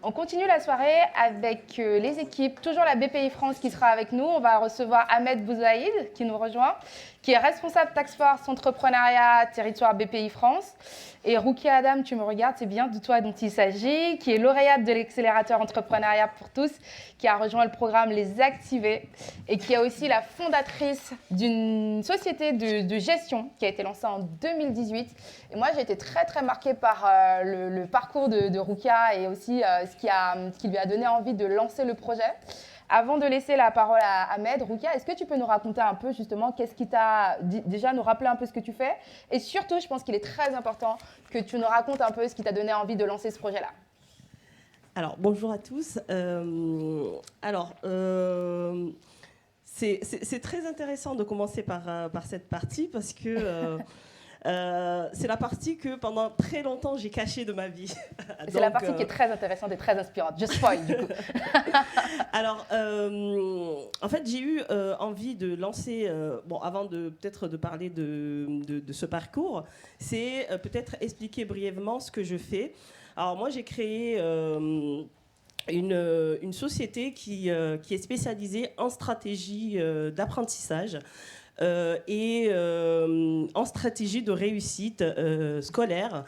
On continue la soirée avec les équipes, toujours la BPI France qui sera avec nous. On va recevoir Ahmed Bouzaïd qui nous rejoint, qui est responsable Task Force Entrepreneuriat Territoire BPI France. Et Roukia Adam, tu me regardes, c'est bien de toi dont il s'agit, qui est lauréate de l'accélérateur Entrepreneuriat pour tous, qui a rejoint le programme Les Activés et qui est aussi la fondatrice d'une société de gestion qui a été lancée en 2018. Et moi, j'ai été très marquée par le parcours de Roukia et aussi ce qui lui a donné envie de lancer le projet. Avant de laisser la parole à Ahmed, Roukia, est-ce que tu peux nous raconter un peu justement qu'est-ce qui t'a déjà nous rappeler un peu ce que tu fais et surtout, je pense qu'il est très important que tu nous racontes un peu ce qui t'a donné envie de lancer ce projet-là. Alors, bonjour à tous. C'est très intéressant de commencer par cette partie parce que c'est la partie que pendant très longtemps j'ai cachée de ma vie. C'est la partie qui est très intéressante et très inspirante. Je spoil du coup. Alors, en fait, j'ai eu envie de lancer, avant peut-être de parler de ce parcours, c'est peut-être expliquer brièvement ce que je fais. Alors moi, j'ai créé une société qui est spécialisée en stratégie d'apprentissage et en stratégie de réussite scolaire.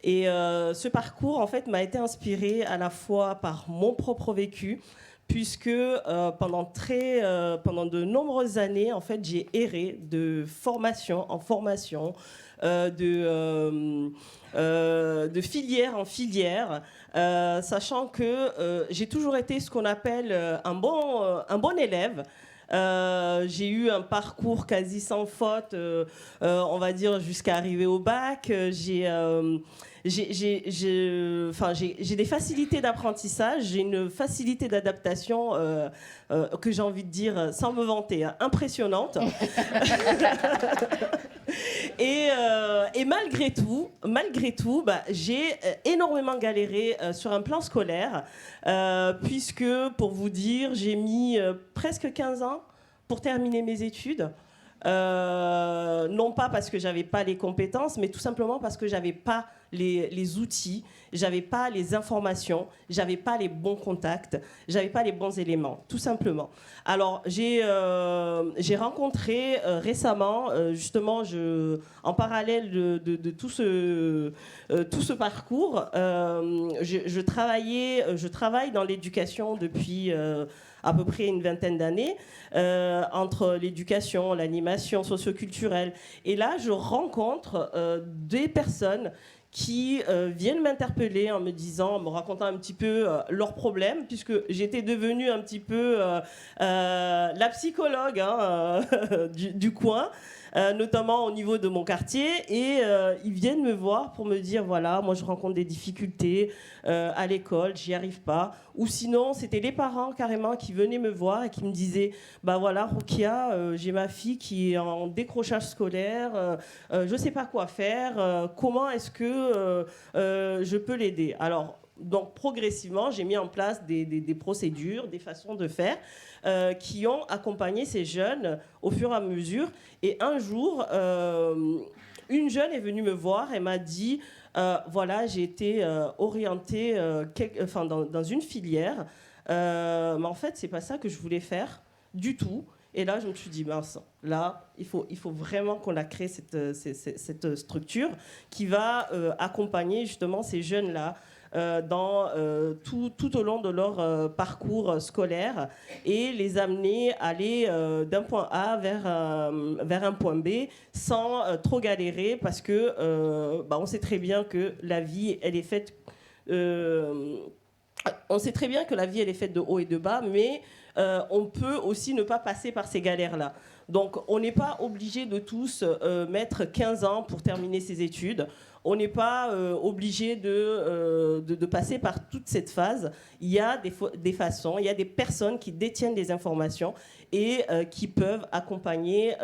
Et ce parcours, en fait, m'a été inspiré à la fois par mon propre vécu, puisque pendant de nombreuses années, en fait, j'ai erré de formation en formation, de filière en filière, sachant que j'ai toujours été ce qu'on appelle un bon élève. J'ai eu un parcours quasi sans faute, on va dire, jusqu'à arriver au bac. J'ai des facilités d'apprentissage, j'ai une facilité d'adaptation que j'ai envie de dire, sans me vanter, hein, impressionnante. Et malgré tout, j'ai énormément galéré sur un plan scolaire, puisque, pour vous dire, j'ai mis presque 15 ans pour terminer mes études. Non pas parce que j'avais pas les compétences, mais tout simplement parce que j'avais pas les outils, j'avais pas les informations, j'avais pas les bons contacts, j'avais pas les bons éléments, tout simplement. Alors j'ai rencontré récemment, justement, en parallèle de tout ce parcours, je travaille dans l'éducation depuis à peu près une vingtaine d'années, entre l'éducation, l'animation socioculturelle. Et là, je rencontre des personnes qui viennent m'interpeller en me racontant un petit peu leurs problèmes, puisque j'étais devenue un petit peu la psychologue du coin, notamment au niveau de mon quartier, et ils viennent me voir pour me dire, voilà, moi je rencontre des difficultés à l'école, j'y arrive pas. Ou sinon, c'était les parents carrément qui venaient me voir et qui me disaient, bah voilà, Roukia, j'ai ma fille qui est en décrochage scolaire, je sais pas quoi faire, comment est-ce que je peux l'aider? Alors, donc progressivement, j'ai mis en place des procédures, des façons de faire qui ont accompagné ces jeunes au fur et à mesure. Et un jour, une jeune est venue me voir et m'a dit, voilà, j'ai été orientée dans une filière, mais en fait, c'est pas ça que je voulais faire du tout. Et là, je me suis dit, mince, là, il faut vraiment qu'on a créé cette structure qui va accompagner justement ces jeunes-là tout au long de leur parcours scolaire et les amener à aller d'un point A vers un point B sans trop galérer, parce que on sait très bien que la vie, elle est faite... on sait très bien que la vie, elle est faite de haut et de bas, mais on peut aussi ne pas passer par ces galères-là. Donc, on n'est pas obligé de tous mettre 15 ans pour terminer ses études. On n'est pas obligé de passer par toute cette phase. Il y a des façons, il y a des personnes qui détiennent des informations et qui peuvent accompagner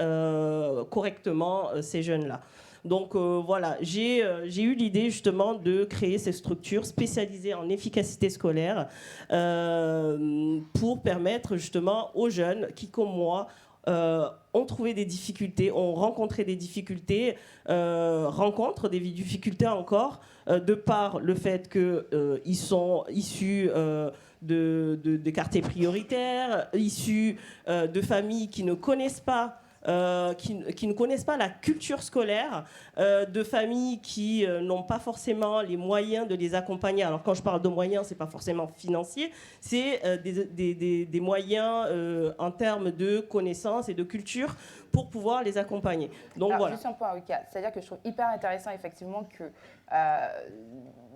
correctement ces jeunes-là. Donc voilà, j'ai eu l'idée justement de créer cette structure spécialisée en efficacité scolaire pour permettre justement aux jeunes qui, comme moi, ont trouvé des difficultés, ont rencontré des difficultés, rencontrent des difficultés encore, de par le fait qu'ils sont issus de quartiers prioritaires, issus de familles qui ne connaissent pas qui ne connaissent pas la culture scolaire, de familles qui n'ont pas forcément les moyens de les accompagner. Alors quand je parle de moyens, c'est pas forcément financier, c'est des moyens en termes de connaissances et de culture pour pouvoir les accompagner. Donc alors, voilà. juste un point, Wika. C'est-à-dire que je trouve hyper intéressant effectivement que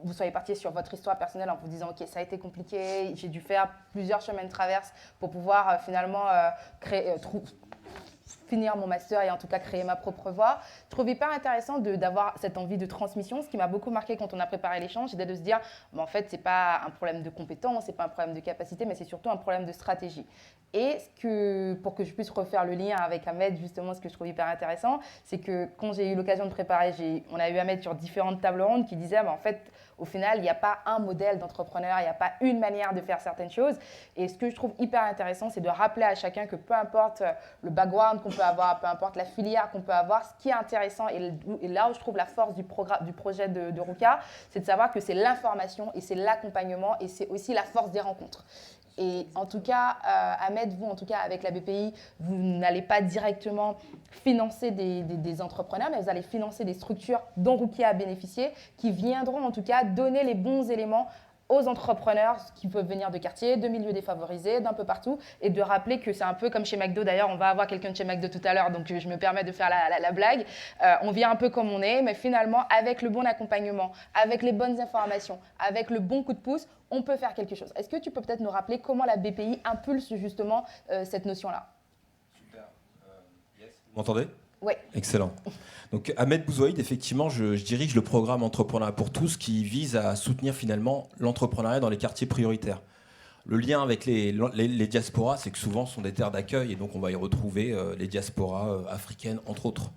vous soyez parti sur votre histoire personnelle en vous disant ok, ça a été compliqué, j'ai dû faire plusieurs chemins de traverse pour pouvoir finalement finir mon master et en tout cas créer ma propre voie. Je trouve hyper intéressant d'avoir cette envie de transmission. Ce qui m'a beaucoup marqué quand on a préparé l'échange, c'était de se dire en fait, ce n'est pas un problème de compétence, ce n'est pas un problème de capacité, mais c'est surtout un problème de stratégie. Et pour que je puisse refaire le lien avec Ahmed, justement, ce que je trouve hyper intéressant, c'est que quand j'ai eu l'occasion de préparer, on a eu Ahmed sur différentes tables rondes qui disaient en fait, au final, il n'y a pas un modèle d'entrepreneur, il n'y a pas une manière de faire certaines choses. Et ce que je trouve hyper intéressant, c'est de rappeler à chacun que peu importe le background qu'on peut avoir, peu importe la filière qu'on peut avoir, ce qui est intéressant, et là où je trouve la force du projet de Ruka, c'est de savoir que c'est l'information et c'est l'accompagnement et c'est aussi la force des rencontres. Et en tout cas, Ahmed, vous, en tout cas, avec la BPI, vous n'allez pas directement financer des entrepreneurs, mais vous allez financer des structures dont Rukia a bénéficié, qui viendront en tout cas donner les bons éléments aux entrepreneurs qui peuvent venir de quartiers, de milieux défavorisés, d'un peu partout, et de rappeler que c'est un peu comme chez McDo. D'ailleurs, on va avoir quelqu'un de chez McDo tout à l'heure, donc je me permets de faire la blague. On vient un peu comme on est, mais finalement, avec le bon accompagnement, avec les bonnes informations, avec le bon coup de pouce, on peut faire quelque chose. Est-ce que tu peux peut-être nous rappeler comment la BPI impulse justement cette notion-là? Super. Yes. Vous m'entendez? Oui. Excellent. Donc Ahmed Bouzouaïd, effectivement, je dirige le programme Entrepreneuriat pour tous qui vise à soutenir finalement l'entrepreneuriat dans les quartiers prioritaires. Le lien avec les diasporas, c'est que souvent ce sont des terres d'accueil et donc on va y retrouver les diasporas africaines, entre autres.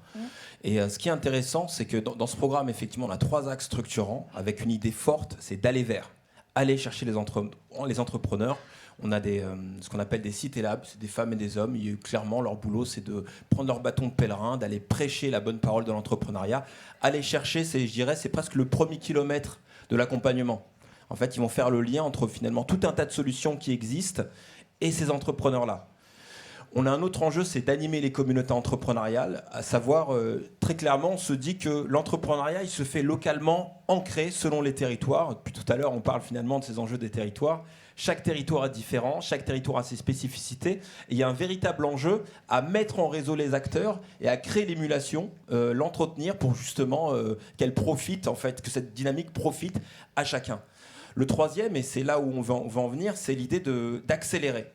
Et ce qui est intéressant, c'est que dans ce programme, effectivement, on a 3 axes structurants avec une idée forte, c'est d'aller vers, aller chercher les entrepreneurs. On a ce qu'on appelle des cités labs, c'est des femmes et des hommes. Clairement, leur boulot, c'est de prendre leur bâton de pèlerin, d'aller prêcher la bonne parole de l'entrepreneuriat. Aller chercher, c'est presque le premier kilomètre de l'accompagnement. En fait, ils vont faire le lien entre finalement tout un tas de solutions qui existent et ces entrepreneurs-là. On a un autre enjeu, c'est d'animer les communautés entrepreneuriales, à savoir, très clairement, on se dit que l'entrepreneuriat, il se fait localement ancré selon les territoires. Depuis tout à l'heure, on parle finalement de ces enjeux des territoires. Chaque territoire est différent, chaque territoire a ses spécificités. Et il y a un véritable enjeu à mettre en réseau les acteurs et à créer l'émulation, l'entretenir pour justement qu'elle profite, en fait, que cette dynamique profite à chacun. Le troisième, et c'est là où on va en venir, c'est l'idée d'accélérer.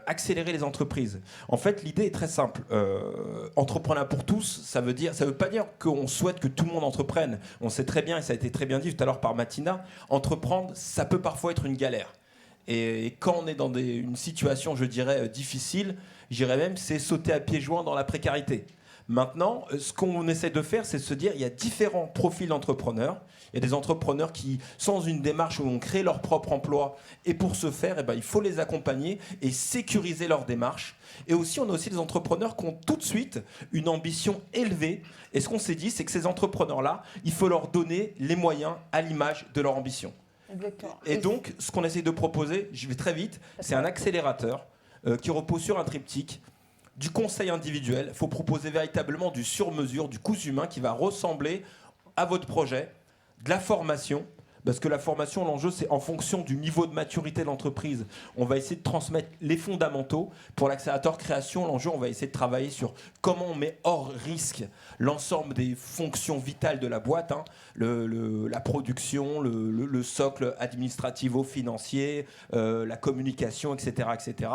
Accélérer les entreprises. En fait, l'idée est très simple. Entrepreneur pour tous, ça veut pas dire qu'on souhaite que tout le monde entreprenne. On sait très bien, et ça a été très bien dit tout à l'heure par Matina, entreprendre, ça peut parfois être une galère. Et quand on est dans une situation, je dirais, difficile, je dirais même, c'est sauter à pieds joints dans la précarité. Maintenant, ce qu'on essaie de faire, c'est de se dire, il y a différents profils d'entrepreneurs. Il y a des entrepreneurs qui, sans une démarche où on crée leur propre emploi, et pour ce faire, il faut les accompagner et sécuriser leur démarche. Et aussi, on a aussi des entrepreneurs qui ont tout de suite une ambition élevée. Et ce qu'on s'est dit, c'est que ces entrepreneurs-là, il faut leur donner les moyens à l'image de leur ambition. Exactement. Et donc, ce qu'on essaie de proposer, je vais très vite, c'est un accélérateur qui repose sur un triptyque. Du conseil individuel, il faut proposer véritablement du sur-mesure, du cousu humain qui va ressembler à votre projet, de la formation, parce que la formation, l'enjeu, c'est en fonction du niveau de maturité de l'entreprise. On va essayer de transmettre les fondamentaux. Pour l'accélérateur création, l'enjeu, on va essayer de travailler sur comment on met hors risque l'ensemble des fonctions vitales de la boîte, hein, la production, le socle administrativo-financier, la communication, etc., etc.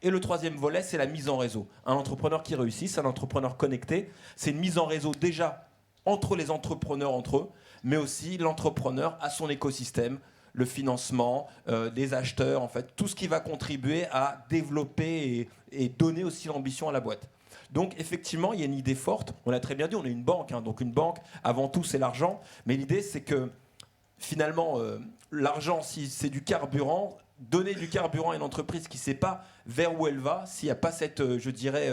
Et le troisième volet, c'est la mise en réseau. Un entrepreneur qui réussit, c'est un entrepreneur connecté. C'est une mise en réseau déjà entre les entrepreneurs entre eux, mais aussi l'entrepreneur à son écosystème, le financement, des acheteurs, en fait, tout ce qui va contribuer à développer et donner aussi l'ambition à la boîte. Donc effectivement, il y a une idée forte. On l'a très bien dit, on est une banque, hein, donc une banque, avant tout, c'est l'argent. Mais l'idée, c'est que finalement, l'argent, si c'est du carburant, donner du carburant à une entreprise qui ne sait pas vers où elle va, s'il n'y a pas cette, je dirais,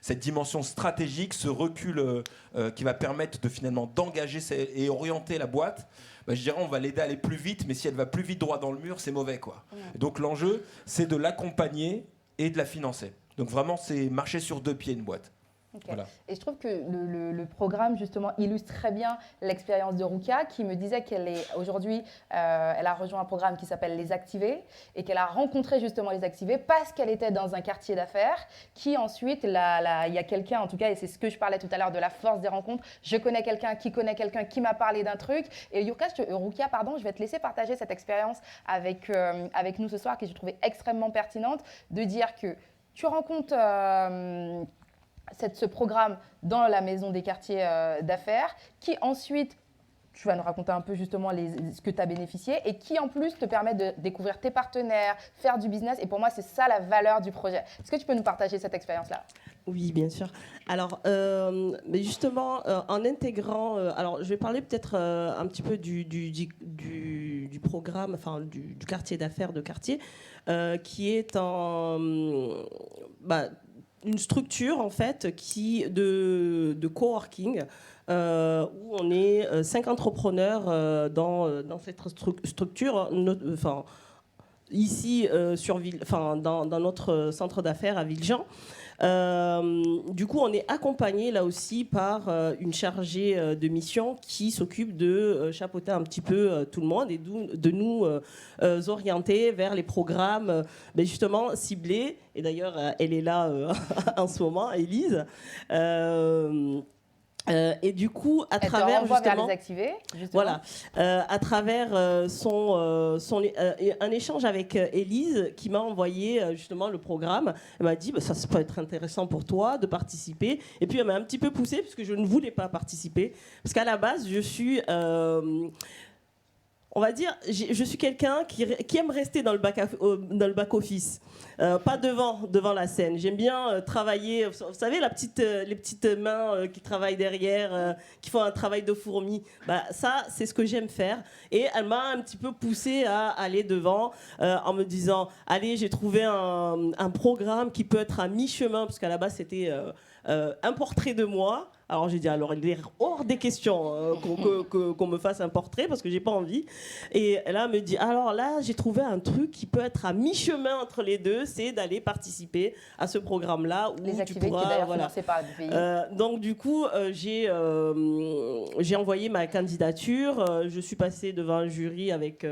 cette dimension stratégique, ce recul qui va permettre de finalement d'engager et orienter la boîte, bah, je dirais on va l'aider à aller plus vite, mais si elle va plus vite droit dans le mur, c'est mauvais, quoi. Donc l'enjeu, c'est de l'accompagner et de la financer. Donc vraiment, c'est marcher sur 2 pieds une boîte. Okay. Voilà. Et je trouve que le programme justement illustre très bien l'expérience de Rukia, qui me disait qu'elle est aujourd'hui, elle a rejoint un programme qui s'appelle Les Activés et qu'elle a rencontré justement les Activés parce qu'elle était dans un quartier d'affaires qui ensuite, il y a quelqu'un en tout cas, et c'est ce que je parlais tout à l'heure de la force des rencontres, je connais quelqu'un qui m'a parlé d'un truc et Rukia, pardon, je vais te laisser partager cette expérience avec nous ce soir que j'ai trouvé extrêmement pertinente, de dire que tu rencontres ce programme dans la maison des quartiers d'affaires qui ensuite, tu vas nous raconter un peu justement ce que tu as bénéficié et qui en plus te permet de découvrir tes partenaires, faire du business et pour moi c'est ça la valeur du projet. Est-ce que tu peux nous partager cette expérience-là ? Oui, bien sûr. Alors, mais justement, en intégrant, alors je vais parler peut-être un petit peu du programme, enfin du quartier d'affaires de quartier, qui est une structure en fait de coworking où on est 5 entrepreneurs dans cette structure. Ici dans notre centre d'affaires à Villejean. Du coup, on est accompagné là aussi par une chargée de mission qui s'occupe de chapeauter un petit peu tout le monde et de nous orienter vers les programmes justement ciblés. Et d'ailleurs, elle est là en ce moment, Élise. Et du coup, à travers justement, vers les Activés, voilà, à travers un échange avec Élise qui m'a envoyé justement le programme, elle m'a dit ça peut être intéressant pour toi de participer. Et puis elle m'a un petit peu poussée parce que je ne voulais pas participer parce qu'à la base je suis on va dire, je suis quelqu'un qui aime rester dans le back-office, pas devant la scène. J'aime bien travailler, vous savez, les petites mains qui travaillent derrière, qui font un travail de fourmi. Ça, c'est ce que j'aime faire. Et elle m'a un petit peu poussée à aller devant en me disant, allez, j'ai trouvé un programme qui peut être à mi-chemin, parce qu'à la base, c'était un portrait de moi. Alors j'ai dit, alors il est hors des questions qu'on me fasse un portrait parce que j'ai pas envie. Et là, elle me dit, alors là, j'ai trouvé un truc qui peut être à mi-chemin entre les deux, c'est d'aller participer à ce programme-là. Où les Activés tu pourras, qui est d'ailleurs financé par le pays. Donc du coup, j'ai envoyé ma candidature. Je suis passée devant un jury avec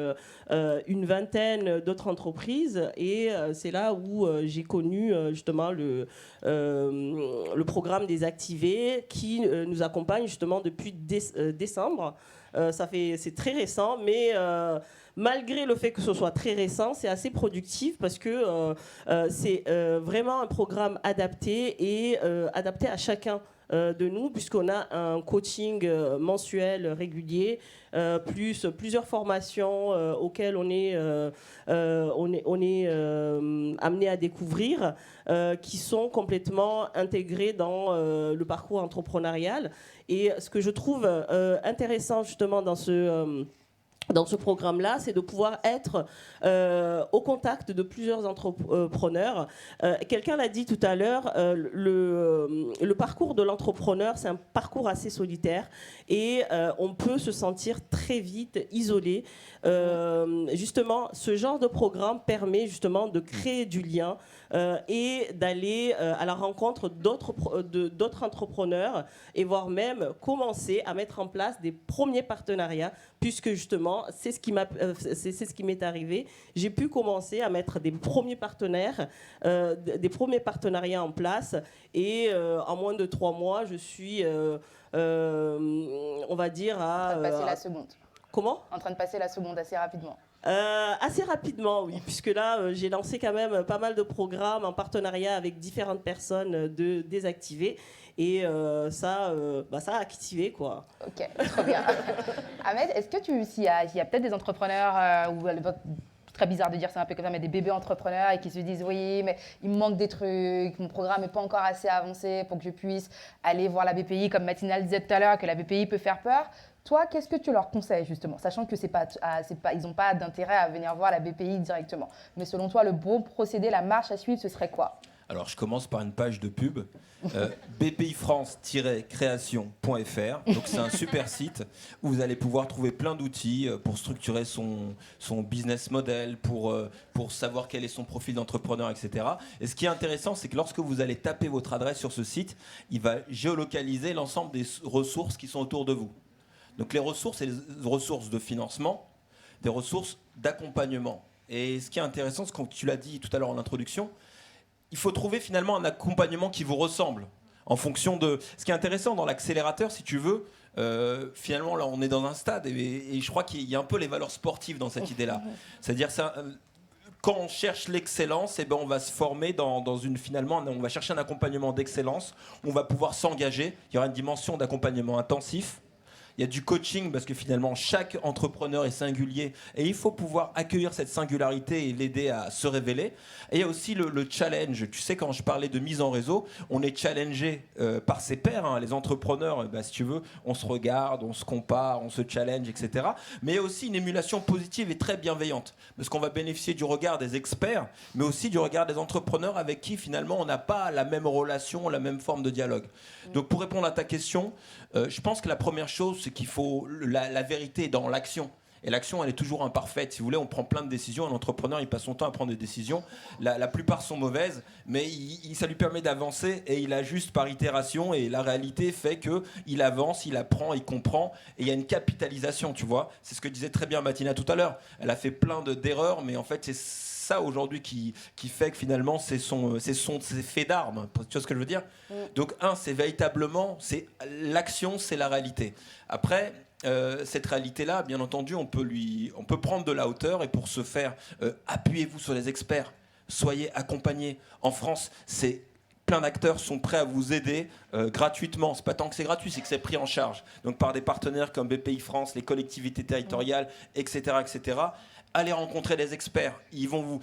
une vingtaine d'autres entreprises. Et c'est là où j'ai connu justement le programme des Activés qui nous accompagne justement depuis décembre. C'est très récent, mais malgré le fait que ce soit très récent, c'est assez productif parce que c'est vraiment un programme adapté et adapté à chacun de nous, puisqu'on a un coaching mensuel régulier, plus plusieurs formations auxquelles on est amené à découvrir, qui sont complètement intégrées dans le parcours entrepreneurial. Et ce que je trouve intéressant justement dans ce programme-là, c'est de pouvoir être au contact de plusieurs entrepreneurs. Quelqu'un l'a dit tout à l'heure, le parcours de l'entrepreneur, c'est un parcours assez solitaire et on peut se sentir très vite isolé. Justement, ce genre de programme permet justement de créer du lien et d'aller à la rencontre d'autres entrepreneurs et voire même commencer à mettre en place des premiers partenariats, puisque justement, c'est ce qui m'est arrivé. J'ai pu commencer à mettre des premiers partenaires, des premiers partenariats en place, et en moins de 3 mois, je suis, on va dire, en train de passer la seconde. Comment ? En train de passer la seconde assez rapidement. Assez rapidement, oui, puisque là, j'ai lancé quand même pas mal de programmes en partenariat avec différentes personnes désactivées. Et ça a activé, quoi. Ok, trop bien. Ahmed, est-ce que s'il y a peut-être des entrepreneurs ou très bizarre de dire ça un peu comme ça, mais des bébés entrepreneurs et qui se disent oui, mais il me manque des trucs, mon programme n'est pas encore assez avancé pour que je puisse aller voir la BPI, comme Matinal disait tout à l'heure, que la BPI peut faire peur. Toi, qu'est-ce que tu leur conseilles justement, sachant que ils n'ont pas d'intérêt à venir voir la BPI directement. Mais selon toi, le bon procédé, la marche à suivre, ce serait quoi? Alors, je commence par une page de pub, bpifrance-création.fr. Donc, c'est un super site où vous allez pouvoir trouver plein d'outils pour structurer son business model, pour savoir quel est son profil d'entrepreneur, etc. Et ce qui est intéressant, c'est que lorsque vous allez taper votre adresse sur ce site, il va géolocaliser l'ensemble des ressources qui sont autour de vous. Donc, les ressources, c'est les ressources de financement, des ressources d'accompagnement. Et ce qui est intéressant, c'est que tu l'as dit tout à l'heure en introduction, il faut trouver finalement un accompagnement qui vous ressemble en fonction de... Ce qui est intéressant dans l'accélérateur, si tu veux, finalement, là, on est dans un stade et je crois qu'il y a un peu les valeurs sportives dans cette idée-là. C'est-à-dire, quand on cherche l'excellence, eh ben, on va se former finalement, on va chercher un accompagnement d'excellence. On va pouvoir s'engager. Il y aura une dimension d'accompagnement intensif. Il y a du coaching parce que finalement chaque entrepreneur est singulier et il faut pouvoir accueillir cette singularité et l'aider à se révéler. Et il y a aussi le challenge. Tu sais, quand je parlais de mise en réseau, on est challengé par ses pairs, hein. Les entrepreneurs, si tu veux, on se regarde, on se compare, on se challenge, etc. Mais il y a aussi une émulation positive et très bienveillante parce qu'on va bénéficier du regard des experts, mais aussi du regard des entrepreneurs avec qui finalement on n'a pas la même relation, la même forme de dialogue. Donc pour répondre à ta question, je pense que la première chose, c'est qu'il faut la vérité dans l'action. Et l'action, elle est toujours imparfaite. Si vous voulez, on prend plein de décisions. Un entrepreneur, il passe son temps à prendre des décisions. La plupart sont mauvaises, mais ça lui permet d'avancer et il ajuste par itération. Et la réalité fait qu'il avance, il apprend, il comprend. Et il y a une capitalisation, tu vois. C'est ce que disait très bien Mathilda tout à l'heure. Elle a fait plein d'erreurs, mais en fait, c'est ça aujourd'hui qui fait que finalement, c'est ses faits d'armes. Tu vois ce que je veux dire ? Donc, c'est véritablement, l'action, c'est la réalité. Après... cette réalité-là, bien entendu, on peut prendre de la hauteur et pour ce faire, appuyez-vous sur les experts, soyez accompagnés. En France, plein d'acteurs sont prêts à vous aider gratuitement. C'est pas tant que c'est gratuit, c'est que c'est pris en charge. Donc par des partenaires comme BPI France, les collectivités territoriales, etc., etc. Allez rencontrer des experts. Ils vont vous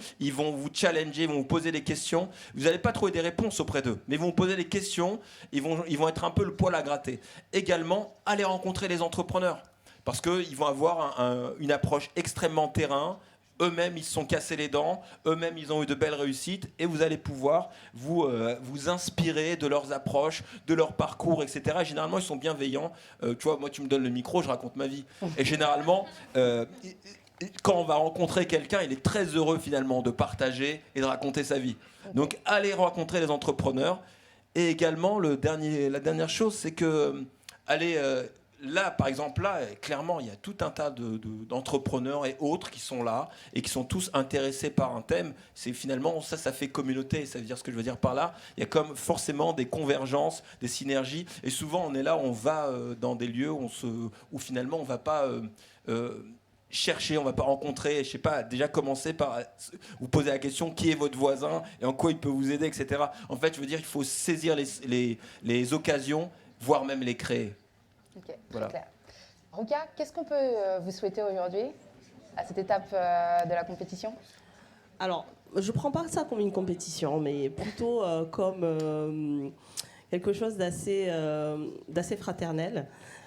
challenger, ils vont vous poser des questions. Vous n'allez pas trouver des réponses auprès d'eux, mais ils vont vous poser des questions. Ils vont être un peu le poil à gratter. Également, allez rencontrer les entrepreneurs parce qu'ils vont avoir une approche extrêmement terrain. Eux-mêmes, ils se sont cassés les dents. Eux-mêmes, ils ont eu de belles réussites. Et vous allez pouvoir vous inspirer de leurs approches, de leur parcours, etc. Et généralement, ils sont bienveillants. Tu vois, moi, tu me donnes le micro, je raconte ma vie. Et généralement... quand on va rencontrer quelqu'un, il est très heureux finalement de partager et de raconter sa vie. Donc allez rencontrer les entrepreneurs. Et également, la dernière chose, c'est que là, par exemple, clairement, il y a tout un tas d'entrepreneurs et autres qui sont là et qui sont tous intéressés par un thème. C'est finalement, ça fait communauté. Ça veut dire ce que je veux dire par là. Il y a comme forcément des convergences, des synergies. Et souvent, on est là, on va dans des lieux où finalement, on ne va pas... chercher, on va pas rencontrer, je sais pas, déjà commencer par vous poser la question qui est votre voisin et en quoi il peut vous aider, etc. En fait, je veux dire, il faut saisir les occasions, voire même les créer. Ok, voilà. Très clair. Ruka, qu'est-ce qu'on peut vous souhaiter aujourd'hui à cette étape de la compétition ? Alors, je ne prends pas ça comme une compétition, mais plutôt comme quelque chose d'assez fraternel.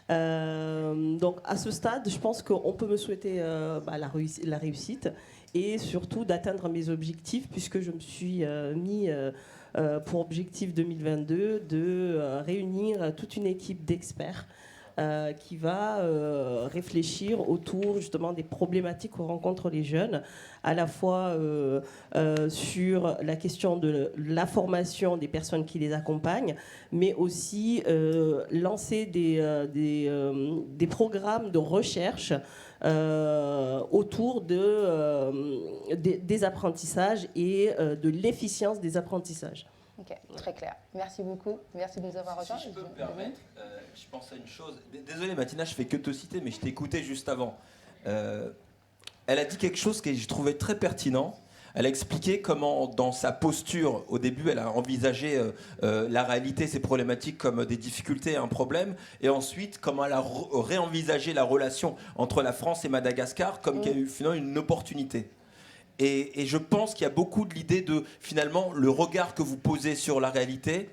Donc à ce stade, je pense qu'on peut me souhaiter la réussite et surtout d'atteindre mes objectifs puisque je me suis mis pour objectif 2022 de réunir toute une équipe d'experts qui va réfléchir autour justement des problématiques que rencontrent les jeunes, à la fois sur la question de la formation des personnes qui les accompagnent, mais aussi lancer des programmes de recherche autour des apprentissages et de l'efficience des apprentissages. Ok, très clair. Merci beaucoup. Merci de nous avoir rejoints. Si je peux me permettre, je pense à une chose. Désolé Mathilda, je fais que te citer, mais je t'ai écouté juste avant. Elle a dit quelque chose que je trouvais très pertinent. Elle a expliqué comment, dans sa posture, au début, elle a envisagé la réalité, ses problématiques comme des difficultés, un problème, et ensuite comment elle a réenvisagé la relation entre la France et Madagascar comme qu'il y a eu finalement une opportunité. Et je pense qu'il y a beaucoup de l'idée de, finalement, le regard que vous posez sur la réalité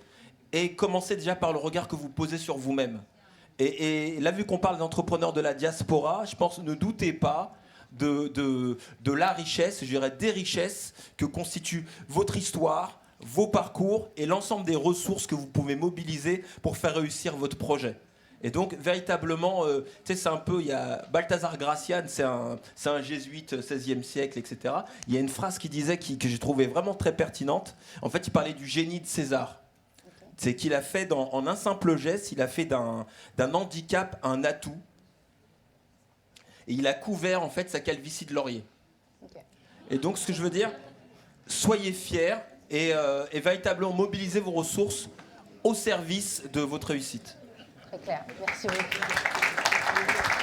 et commencez déjà par le regard que vous posez sur vous-même. Et là, vu qu'on parle d'entrepreneurs de la diaspora, je pense, ne doutez pas de la richesse, je dirais des richesses que constitue votre histoire, vos parcours et l'ensemble des ressources que vous pouvez mobiliser pour faire réussir votre projet. Et donc, véritablement, tu sais, c'est un peu, il y a Balthazar Gracian, c'est un jésuite 16e siècle, etc. Il y a une phrase qu'il disait que j'ai trouvé vraiment très pertinente. En fait, il parlait du génie de César. C'est qu'il a fait, en un simple geste, il a fait d'un handicap un atout. Et il a couvert, en fait, sa calvitie de laurier. Okay. Et donc, ce que je veux dire, soyez fiers et véritablement mobilisez vos ressources au service de votre réussite. Très clair. Merci beaucoup.